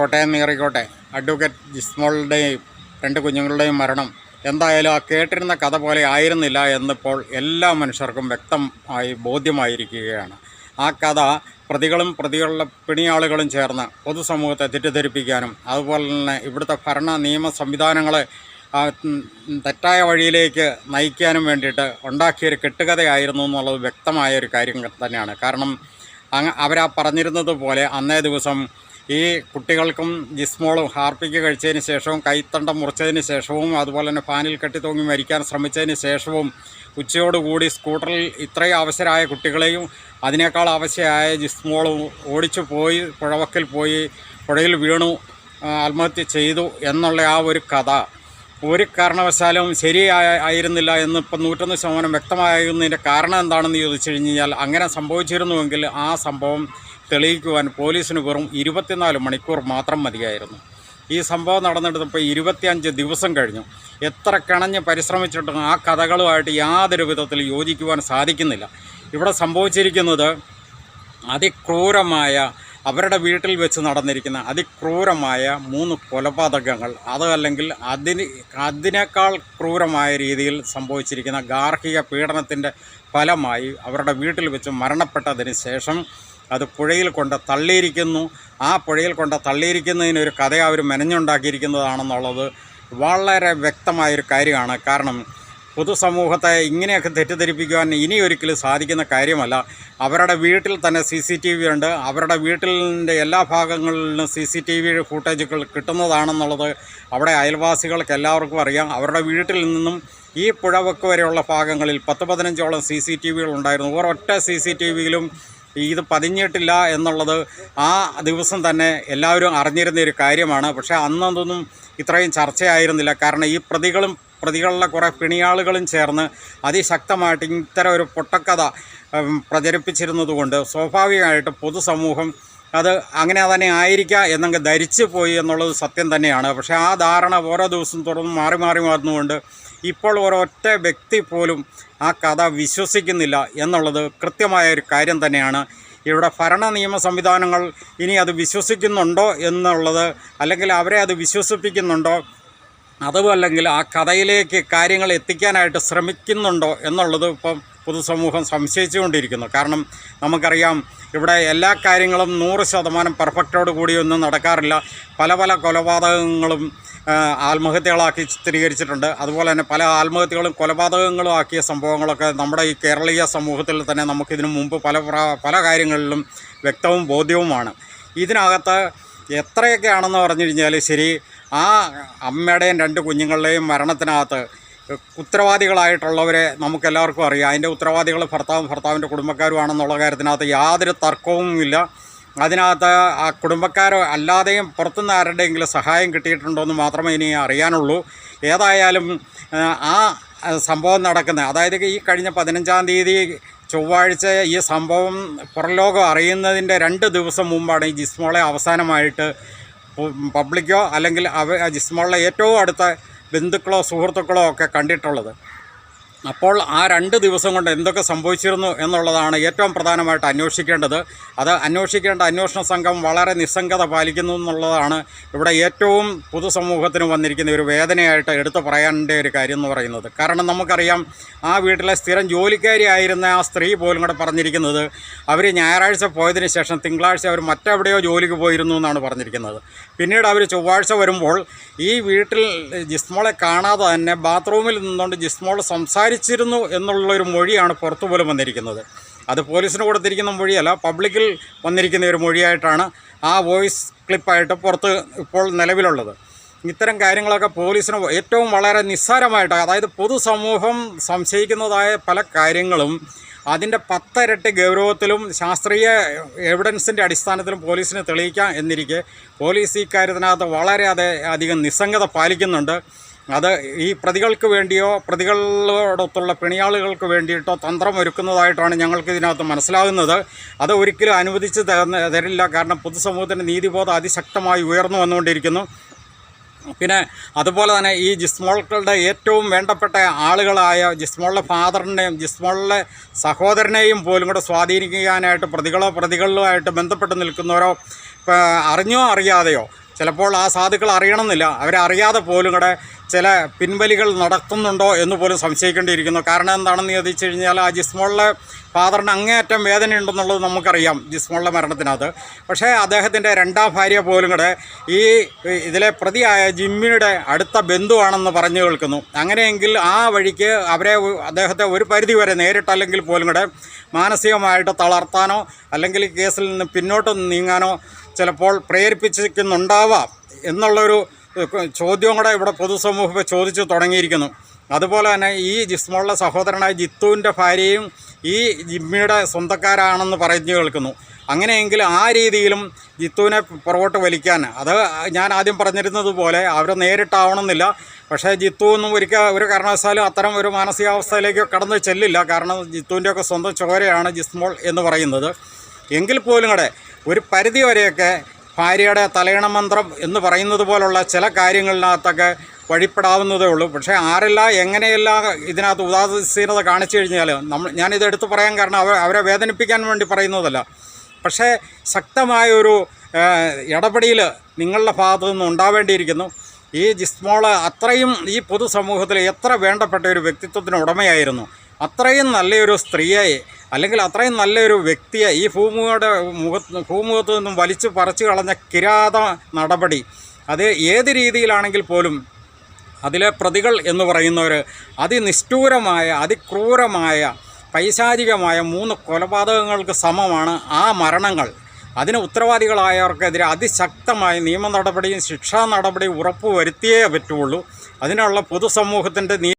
Kottayam നീറിക്കോട്ടെ advocate ജിസ്മോളുടെയും 2 കുഞ്ഞുങ്ങളുടെയും മരണം എന്തായാലും ആ കേട്ടിരുന്ന കഥ പോലെ ആയിരുന്നില്ല എന്നിപ്പോൾ എല്ലാ മനുഷ്യർക്കും വ്യക്തമായി ബോധ്യമായിരിക്കുകയാണ്. ആ കഥ പ്രതികളും പ്രതികളുടെ പിണിയാളുകളും ചേർന്ന് പൊതുസമൂഹത്തെ തെറ്റിദ്ധരിപ്പിക്കാനും അതുപോലെ തന്നെ ഇവിടുത്തെ ഭരണ നിയമ സംവിധാനങ്ങളെ തെറ്റായ വഴിയിലേക്ക് നയിക്കാനും വേണ്ടിയിട്ട് ഉണ്ടാക്കിയൊരു കെട്ടുകഥയായിരുന്നു എന്നുള്ളത് വ്യക്തമായൊരു കാര്യം തന്നെയാണ്. കാരണം അവരാ പറഞ്ഞിരുന്നത് പോലെ അന്നേ ദിവസം ഈ കുട്ടികൾക്കും ജിസ്മോളും ഹാർപ്പിക്ക് കഴിച്ചതിന് ശേഷവും കൈത്തണ്ടം മുറിച്ചതിന് ശേഷവും അതുപോലെ തന്നെ ഫാനിൽ കെട്ടിത്തൂങ്ങി മരിക്കാൻ ശ്രമിച്ചതിന് ശേഷവും ഉച്ചയോടുകൂടി സ്കൂട്ടറിൽ ഇത്രയും അവശരായ കുട്ടികളെയും അതിനേക്കാൾ അവശയായ ജിസ്മോളും ഓടിച്ചു പോയി പുഴവക്കിൽ പോയി പുഴയിൽ വീണു ആത്മഹത്യ ചെയ്തു എന്നുള്ള ആ ഒരു കഥ ഒരു കാരണവശാലും ശരിയായിരുന്നില്ല എന്നിപ്പോൾ 101% വ്യക്തമാകുന്നതിൻ്റെ കാരണം എന്താണെന്ന് ചോദിച്ചു കഴിഞ്ഞാൽ അങ്ങനെ സംഭവിച്ചിരുന്നുവെങ്കിൽ ആ സംഭവം തെളിയിക്കുവാൻ പോലീസിന് വെറും 24 മണിക്കൂർ മാത്രം മതിയായിരുന്നു. ഈ സംഭവം നടന്നിട്ടിപ്പോൾ 25 ദിവസം കഴിഞ്ഞു. എത്ര കിണഞ്ഞ് പരിശ്രമിച്ചിട്ടും ആ കഥകളുമായിട്ട് യാതൊരു വിധത്തിൽ യോജിക്കുവാൻ സാധിക്കുന്നില്ല. ഇവിടെ സംഭവിച്ചിരിക്കുന്നത് അതിക്രൂരമായ അവരുടെ വീട്ടിൽ വെച്ച് നടന്നിരിക്കുന്ന അതിക്രൂരമായ 3 കൊലപാതകങ്ങൾ, അതല്ലെങ്കിൽ അതിനേക്കാൾ ക്രൂരമായ രീതിയിൽ സംഭവിച്ചിരിക്കുന്ന ഗാർഹിക പീഡനത്തിൻ്റെ ഫലമായി അവരുടെ വീട്ടിൽ വെച്ച് മരണപ്പെട്ടതിന് ശേഷം അത് പുഴയിൽ കൊണ്ട് തള്ളിയിരിക്കുന്നു. ആ പുഴയിൽ കൊണ്ട് തള്ളിയിരിക്കുന്നതിനൊരു കഥ അവർ മെനഞ്ഞുണ്ടാക്കിയിരിക്കുന്നതാണെന്നുള്ളത് വളരെ വ്യക്തമായൊരു കാര്യമാണ്. കാരണം പൊതുസമൂഹത്തെ ഇങ്ങനെയൊക്കെ തെറ്റിദ്ധരിപ്പിക്കുവാൻ ഇനിയൊരിക്കലും സാധിക്കുന്ന കാര്യമല്ല. അവരുടെ വീട്ടിൽ തന്നെ CCTV ഉണ്ട്. അവരുടെ വീട്ടിൻ്റെ എല്ലാ ഭാഗങ്ങളിലും CCTV ഫുട്ടേജുകൾ കിട്ടുന്നതാണെന്നുള്ളത് അവിടെ അയൽവാസികൾക്ക് എല്ലാവർക്കും അറിയാം. അവരുടെ വീട്ടിൽ നിന്നും ഈ പുഴവക്ക് വരെയുള്ള ഭാഗങ്ങളിൽ 10-15ഓളം CCTVകൾ ഉണ്ടായിരുന്നു. ഒരൊറ്റ CCTVയിലും ഇത് പതിഞ്ഞിട്ടില്ല എന്നുള്ളത് ആ ദിവസം തന്നെ എല്ലാവരും അറിഞ്ഞിരുന്നൊരു കാര്യമാണ്. പക്ഷേ അന്നതൊന്നും ഇത്രയും ചർച്ചയായിരുന്നില്ല. കാരണം ഈ പ്രതികളുടെ കുറേ പിണിയാളുകളും ചേർന്ന് അതിശക്തമായിട്ട് ഇത്തരം ഒരു പൊട്ടക്കഥ പ്രചരിപ്പിച്ചിരുന്നതുകൊണ്ട് സ്വാഭാവികമായിട്ട് പൊതുസമൂഹം അത് അങ്ങനെ തന്നെ ആയിരിക്കാം എന്നങ്ങ് ധരിച്ചു പോയി എന്നുള്ളത് സത്യം തന്നെയാണ്. പക്ഷേ ആ ധാരണ ഓരോ ദിവസം തുടർന്ന് മാറി വന്നുകൊണ്ട് ഇപ്പോൾ ഒരൊറ്റ വ്യക്തി പോലും ആ കഥ വിശ്വസിക്കുന്നില്ല എന്നുള്ളത് കൃത്യമായ ഒരു കാര്യം തന്നെയാണ്. ഇവിടെ ഭരണ നിയമ സംവിധാനങ്ങൾ ഇനി അത് വിശ്വസിക്കുന്നുണ്ടോ എന്നുള്ളത്, അല്ലെങ്കിൽ അവരെ അത് വിശ്വസിപ്പിക്കുന്നുണ്ടോ, അതുമല്ലെങ്കിൽ ആ കഥയിലേക്ക് കാര്യങ്ങൾ എത്തിക്കാനായിട്ട് ശ്രമിക്കുന്നുണ്ടോ എന്നുള്ളത് ഇപ്പം പൊതുസമൂഹം സംശയിച്ചുകൊണ്ടിരിക്കുന്നു. കാരണം നമുക്കറിയാം ഇവിടെ എല്ലാ കാര്യങ്ങളും 100% പെർഫെക്റ്റോട് കൂടിയൊന്നും നടക്കാറില്ല. പല കൊലപാതകങ്ങളും ആത്മഹത്യകളാക്കി ചിത്രീകരിച്ചിട്ടുണ്ട്. അതുപോലെ തന്നെ പല ആത്മഹത്യകളും കൊലപാതകങ്ങളും ആക്കിയ സംഭവങ്ങളൊക്കെ നമ്മുടെ ഈ കേരളീയ സമൂഹത്തിൽ തന്നെ നമുക്കിതിനു മുമ്പ് പല കാര്യങ്ങളിലും വ്യക്തവും ബോധ്യവുമാണ്. ഇതിനകത്ത് എത്രയൊക്കെയാണെന്ന് പറഞ്ഞു കഴിഞ്ഞാൽ ശരി, ആ അമ്മയുടെയും 2 കുഞ്ഞുങ്ങളുടെയും മരണത്തിനകത്ത് ഉത്തരവാദികളായിട്ടുള്ളവരെ നമുക്കെല്ലാവർക്കും അറിയാം. അതിൻ്റെ ഉത്തരവാദികൾ ഭർത്താവിൻ്റെ കുടുംബക്കാരുമാണെന്നുള്ള കാര്യത്തിനകത്ത് യാതൊരു തർക്കവുമില്ല. അതിനകത്ത് ആ കുടുംബക്കാരോ അല്ലാതെയും പുറത്തുനിന്ന് ആരുടെയെങ്കിലും സഹായം കിട്ടിയിട്ടുണ്ടോയെന്ന് മാത്രമേ ഇനി അറിയാനുള്ളൂ. ഏതായാലും ആ സംഭവം നടക്കുന്നത്, അതായത് ഈ കഴിഞ്ഞ 15-ാം തീയതി ചൊവ്വാഴ്ച ഈ സംഭവം പുറംലോകം അറിയുന്നതിൻ്റെ 2 ദിവസം മുമ്പാണ് ഈ ജിസ്മോളെ അവസാനമായിട്ട് പബ്ലിക്കോ അല്ലെങ്കിൽ ജിസ്മോളിലെ ഏറ്റവും അടുത്ത ബന്ധുക്കളോ സുഹൃത്തുക്കളോ ഒക്കെ കണ്ടിട്ടുള്ളത്. അപ്പോൾ ആ 2 ദിവസം കൊണ്ട് എന്തൊക്കെ സംഭവിച്ചിരുന്നു എന്നുള്ളതാണ് ഏറ്റവും പ്രധാനമായിട്ട് അന്വേഷിക്കേണ്ടത്. അത് അന്വേഷിക്കേണ്ട അന്വേഷണ സംഘം വളരെ നിസ്സംഗത പാലിക്കുന്നു എന്നുള്ളതാണ് ഇവിടെ ഏറ്റവും പൊതുസമൂഹത്തിന് വന്നിരിക്കുന്ന ഒരു വേദനയായിട്ട് എടുത്തു പറയേണ്ട ഒരു കാര്യം എന്ന് പറയുന്നത്. കാരണം നമുക്കറിയാം ആ വീട്ടിലെ സ്ഥിരം ജോലിക്കാരിയായിരുന്ന ആ സ്ത്രീ പോലും കൂടെ പറഞ്ഞിരിക്കുന്നത് അവർ ഞായറാഴ്ച പോയതിന് ശേഷം തിങ്കളാഴ്ച അവർ മറ്റെവിടെയോ ജോലിക്ക് പോയിരുന്നു എന്നാണ് പറഞ്ഞിരിക്കുന്നത്. പിന്നീട് അവർ ചൊവ്വാഴ്ച വരുമ്പോൾ ഈ വീട്ടിൽ ജിസ്മോളെ കാണാതെ തന്നെ ബാത്റൂമിൽ നിന്നുകൊണ്ട് ജിസ്മോൾ സംസാരിച്ചിരുന്നു എന്നുള്ളൊരു മൊഴിയാണ് പുറത്തു പോലും വന്നിരിക്കുന്നത്. അത് പോലീസിന് കൊടുത്തിരിക്കുന്ന മൊഴിയല്ല, പബ്ലിക്കിൽ വന്നിരിക്കുന്ന ഒരു മൊഴിയായിട്ടാണ് ആ വോയിസ് ക്ലിപ്പായിട്ട് പുറത്ത് ഇപ്പോൾ നിലവിലുള്ളത്. ഇത്തരം കാര്യങ്ങളൊക്കെ പോലീസിന് ഏറ്റവും വളരെ നിസ്സാരമായിട്ട്, അതായത് പൊതുസമൂഹം സംശയിക്കുന്നതായ പല കാര്യങ്ങളും അതിൻ്റെ 10 ഇരട്ടി ഗൗരവത്തിലും ശാസ്ത്രീയ എവിഡൻസിൻ്റെ അടിസ്ഥാനത്തിലും പോലീസിന് തെളിയിക്കാം എന്നിരിക്കെ പോലീസ് ഈ കാര്യത്തിനകത്ത് വളരെ അധികം നിസ്സംഗത പാലിക്കുന്നുണ്ട്. അത് ഈ പ്രതികൾക്ക് വേണ്ടിയോ പ്രതികളോടൊത്തുള്ള പിണിയാളുകൾക്ക് വേണ്ടിയിട്ടോ തന്ത്രം ഒരുക്കുന്നതായിട്ടാണ് ഞങ്ങൾക്ക് ഇതിനകത്ത് മനസ്സിലാകുന്നത്. അത് ഒരിക്കലും അനുവദിച്ച് തരില്ല. കാരണം പൊതുസമൂഹത്തിൻ്റെ നീതിബോധം അതിശക്തമായി ഉയർന്നു വന്നുകൊണ്ടിരിക്കുന്നു. പിന്നെ അതുപോലെ തന്നെ ഈ ജിസ്മോളുടെ ഏറ്റവും വേണ്ടപ്പെട്ട ആളുകളായ ജിസ്മോളുടെ ഫാദറിനെയും ജിസ്മോളുടെ സഹോദരനെയും പോലും കൂടെ സ്വാധീനിക്കാനായിട്ട് പ്രതികളുമായിട്ട് ബന്ധപ്പെട്ട് നിൽക്കുന്നവരോ അറിഞ്ഞോ അറിയാതെയോ ചിലപ്പോൾ ആ സാധുക്കൾ അറിയണമെന്നില്ല, അവരറിയാതെ പോലും കൂടെ ചില പിൻവലികൾ നടത്തുന്നുണ്ടോ എന്ന് പോലും സംശയിക്കേണ്ടിയിരിക്കുന്നു. കാരണം എന്താണെന്ന് ചോദിച്ചു കഴിഞ്ഞാൽ ആ ജിസ്മോളിലെ ഫാദറിന് അങ്ങേയറ്റം വേദനയുണ്ടെന്നുള്ളത് നമുക്കറിയാം ജിസ്മോളിലെ മരണത്തിനകത്ത്. പക്ഷേ അദ്ദേഹത്തിൻ്റെ രണ്ടാം ഭാര്യ പോലും കൂടെ ഈ ഇതിലെ പ്രതിയായ ജിമ്മിയുടെ അടുത്ത ബന്ധുവാണെന്ന് പറഞ്ഞു കേൾക്കുന്നു. അങ്ങനെയെങ്കിൽ ആ വഴിക്ക് അദ്ദേഹത്തെ ഒരു പരിധി വരെ നേരിട്ടല്ലെങ്കിൽ പോലും കൂടെ മാനസികമായിട്ട് തളർത്താനോ അല്ലെങ്കിൽ കേസിൽ നിന്ന് പിന്നോട്ട് നീങ്ങാനോ ചിലപ്പോൾ പ്രേരിപ്പിച്ചിരിക്കുന്നുണ്ടാവാം എന്നുള്ളൊരു ചോദ്യവും കൂടെ ഇവിടെ പൊതുസമൂഹം ചോദിച്ചു തുടങ്ങിയിരിക്കുന്നു. അതുപോലെ തന്നെ ഈ ജിസ്മോളിലെ സഹോദരനായ ജിത്തുവിൻ്റെ ഭാര്യയും ഈ ജിമ്മിയുടെ സ്വന്തക്കാരാണെന്ന് പറഞ്ഞു കേൾക്കുന്നു. അങ്ങനെയെങ്കിൽ ആ രീതിയിലും ജിത്തുവിനെ പുറകോട്ട് വലിക്കാൻ, അത് ഞാൻ ആദ്യം പറഞ്ഞിരുന്നത് പോലെ അവർ നേരിട്ടാവണമെന്നില്ല. പക്ഷേ ജിത്തു ഒന്നും ഒരു കാരണവശാലും അത്തരം ഒരു മാനസികാവസ്ഥയിലേക്ക് കടന്നു ചെല്ലില്ല. കാരണം ജിത്തുവിൻ്റെയൊക്കെ സ്വന്തം ചോരയാണ് ജിസ്മോൾ എന്ന് പറയുന്നത്. എങ്കിൽ പോലും കൂടെ ഒരു പരിധി വരെയൊക്കെ ഭാര്യയുടെ തലയിണ മന്ത്രം എന്ന് പറയുന്നത് പോലുള്ള ചില കാര്യങ്ങളിനകത്തൊക്കെ വഴിപ്പെടാവുന്നതേ ഉള്ളൂ. പക്ഷേ ആരെല്ലാം എങ്ങനെയെല്ലാം ഇതിനകത്ത് ഉദാസീനത കാണിച്ചു കഴിഞ്ഞാൽ ഞാനിത് എടുത്തു പറയാൻ കാരണം അവരെ വേദനിപ്പിക്കാൻ വേണ്ടി പറയുന്നതല്ല. പക്ഷേ ശക്തമായൊരു ഇടപെടൽ നിങ്ങളുടെ ഭാഗത്തു നിന്ന് ഉണ്ടാവേണ്ടിയിരിക്കുന്നു. ഈ ജിസ്മോള് അത്രയും ഈ പൊതുസമൂഹത്തിൽ എത്ര വേണ്ടപ്പെട്ട ഒരു വ്യക്തിത്വത്തിന് ഉടമയായിരുന്നു. അത്രയും നല്ലൊരു സ്ത്രീയെ അല്ലെങ്കിൽ അത്രയും നല്ലൊരു വ്യക്തിയെ ഈ ഭൂമുഖത്ത് നിന്നും വലിച്ചു പറിച്ചു കളഞ്ഞ കിരാത നടപടി, അത് ഏത് രീതിയിലാണെങ്കിൽ പോലും അതിലെ പ്രതികൾ എന്ന് പറയുന്നവർ അതിനിഷ്ഠൂരമായ അതിക്രൂരമായ പൈശാചികമായ 3 കൊലപാതകങ്ങൾക്ക് സമമാണ് ആ മരണങ്ങൾ. അതിന് ഉത്തരവാദികളായവർക്കെതിരെ അതിശക്തമായ നിയമ നടപടിയും ശിക്ഷാ നടപടിയും ഉറപ്പുവരുത്തിയേ പറ്റുള്ളൂ. അതിനുള്ള പൊതുസമൂഹത്തിൻ്റെ